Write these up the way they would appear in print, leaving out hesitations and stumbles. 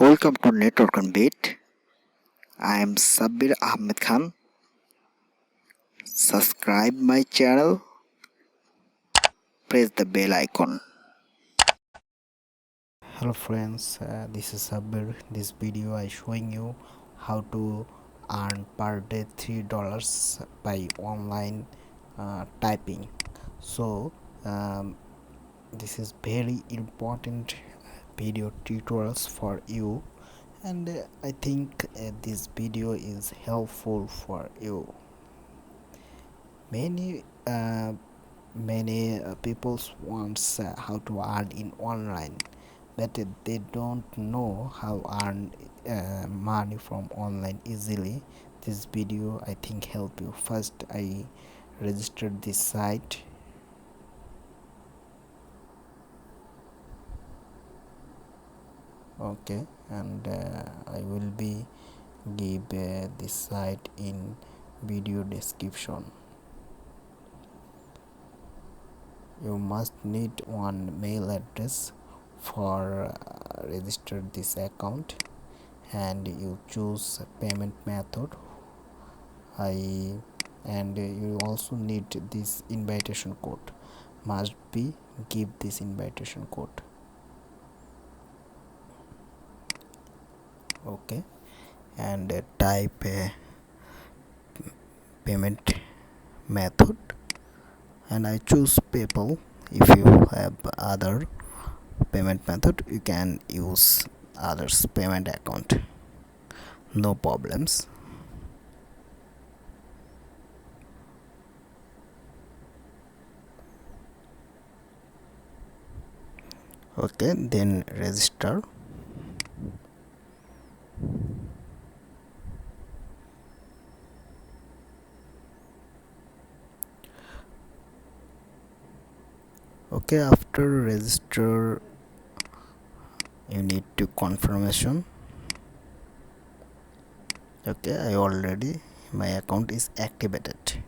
Welcome to Network on Beat. I am Sabir Ahmed Khan. Subscribe my channel. Press the bell icon. Hello friends, this is Sabir. This video I showing you how to earn per day $3 by online typing. So this is very important video tutorials for you, and I think this video is helpful for you. Many people wants how to earn in online, but they don't know how earn money from online easily. This video I think help you. First I registered this site. Okay, and I will be give this site in video description. You must need one mail address for register this account, and you choose payment method. And you also need this invitation code. Must be give this invitation code. Okay, and type payment method, and I choose PayPal. If you have other payment method, you can use others payment account, no problems. Okay, then register. Okay, after register you need to confirmation. Okay, I already my account is activated.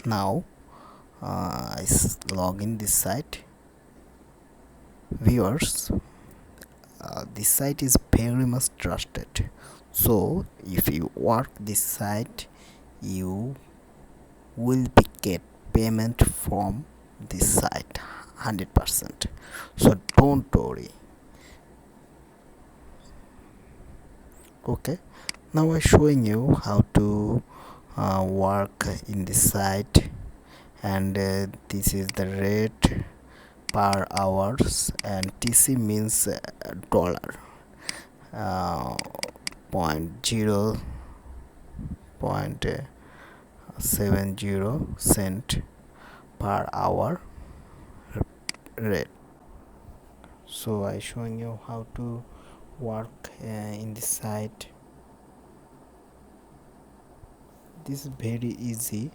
Now I log in this site. Viewers, this site is very much trusted, so if you work this site you will be get payment from this site 100%, so don't worry. Okay, now I'm showing you how to work in this site, and this is the rate per hours, and TC means dollar, point zero point 70 cent per hour rate. So I showing you how to work in this site. This is very easy.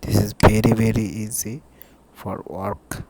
This is very easy for work.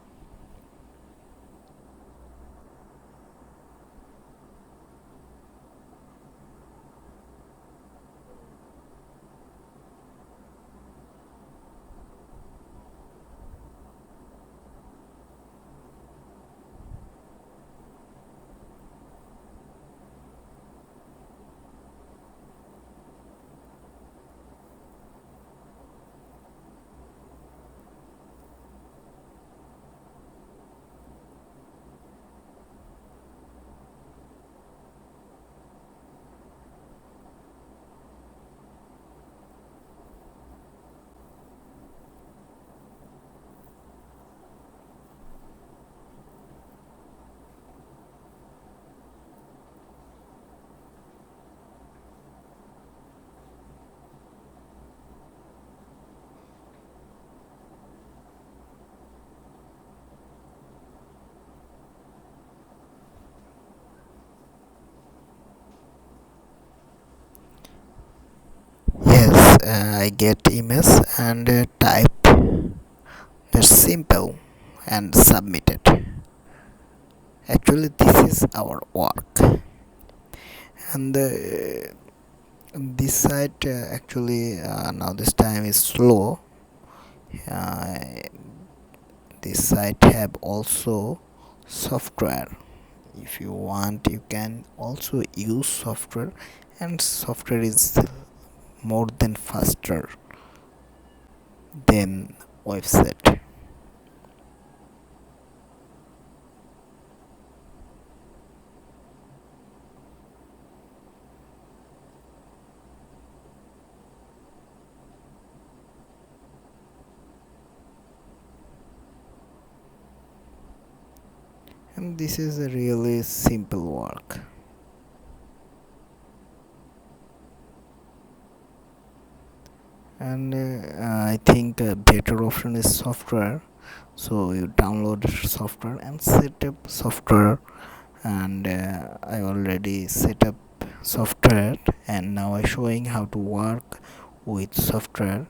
Yes, I get emails and type. That's simple and submit it. Actually, this is our work, and this site actually now this time is slow. Uh, this site have also software. If you want, you can also use software, and software is more than faster than website. And this is a really simple work. And I think a better option is software. So you download software and set up software, and I already set up software, and now I'm showing how to work with software.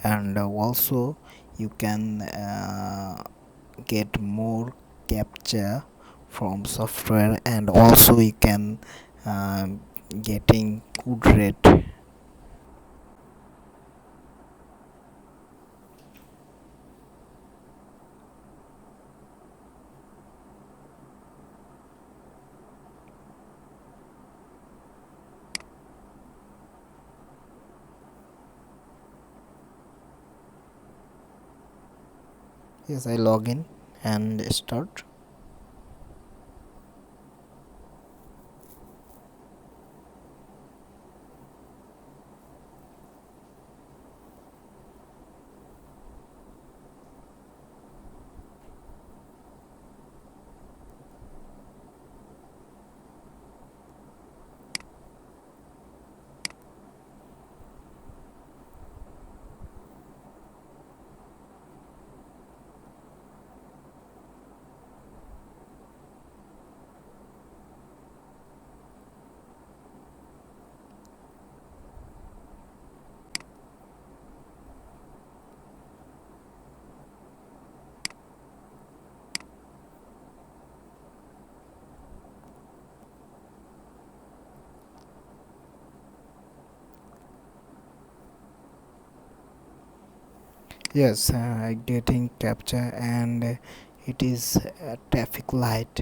And also you can get more captcha from software, and also you can getting good rate. Yes, I log in and start. Yes, getting capture, and it is a traffic light.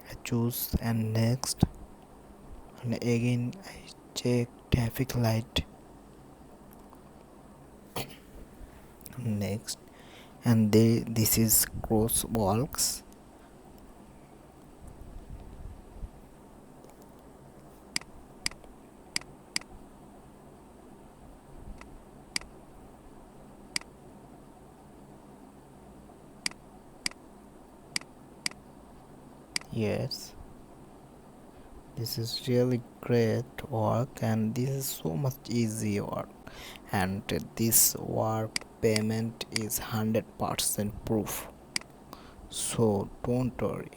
I choose and next, and again I check traffic light, next, and this is crosswalks. Yes, this is really great work, and this is so much easy work, and this work payment is 100% proof, so don't worry.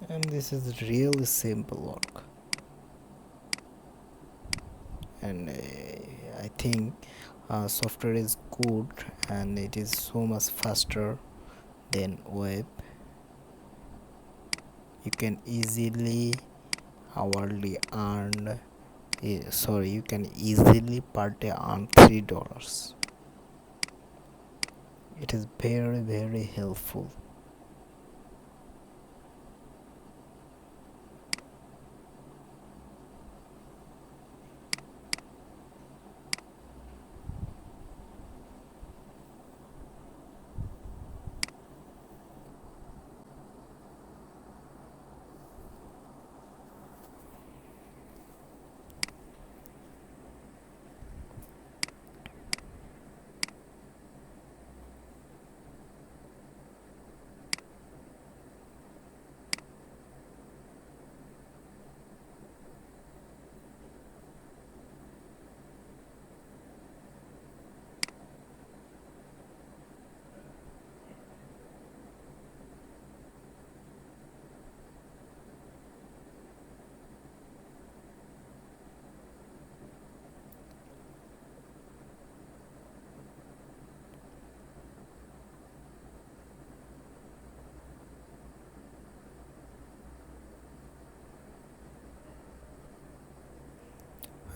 And this is really simple work, and I think software is good, and it is so much faster than web. You can easily hourly earn, sorry, you can easily per day earn $3. It is very very helpful.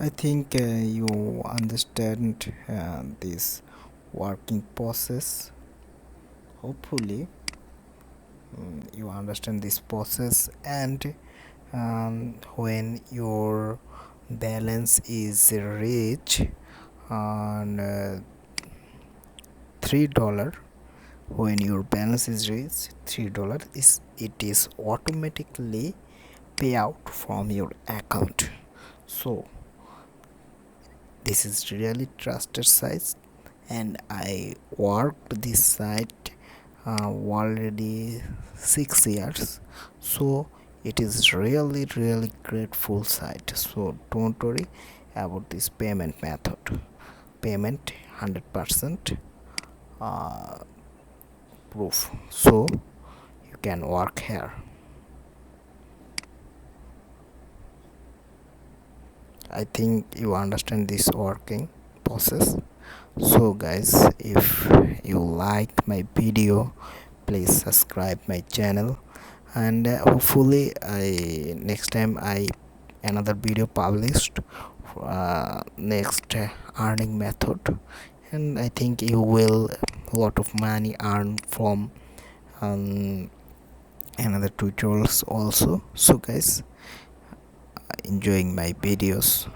I think you understand this working process. Hopefully you understand this process, and when your balance is reach on $3, when your balance is reached $3, it is automatically pay out from your account. So this is really trusted site, and I worked this site already 6 years. So it is really grateful site. So don't worry about this payment method. Payment 100% proof, so you can work here. I think you understand this working process. So guys, if you like my video, please subscribe my channel, and hopefully I next time I another video published next earning method, and I think you will lot of money earn from another tutorials also. So guys, enjoying my videos.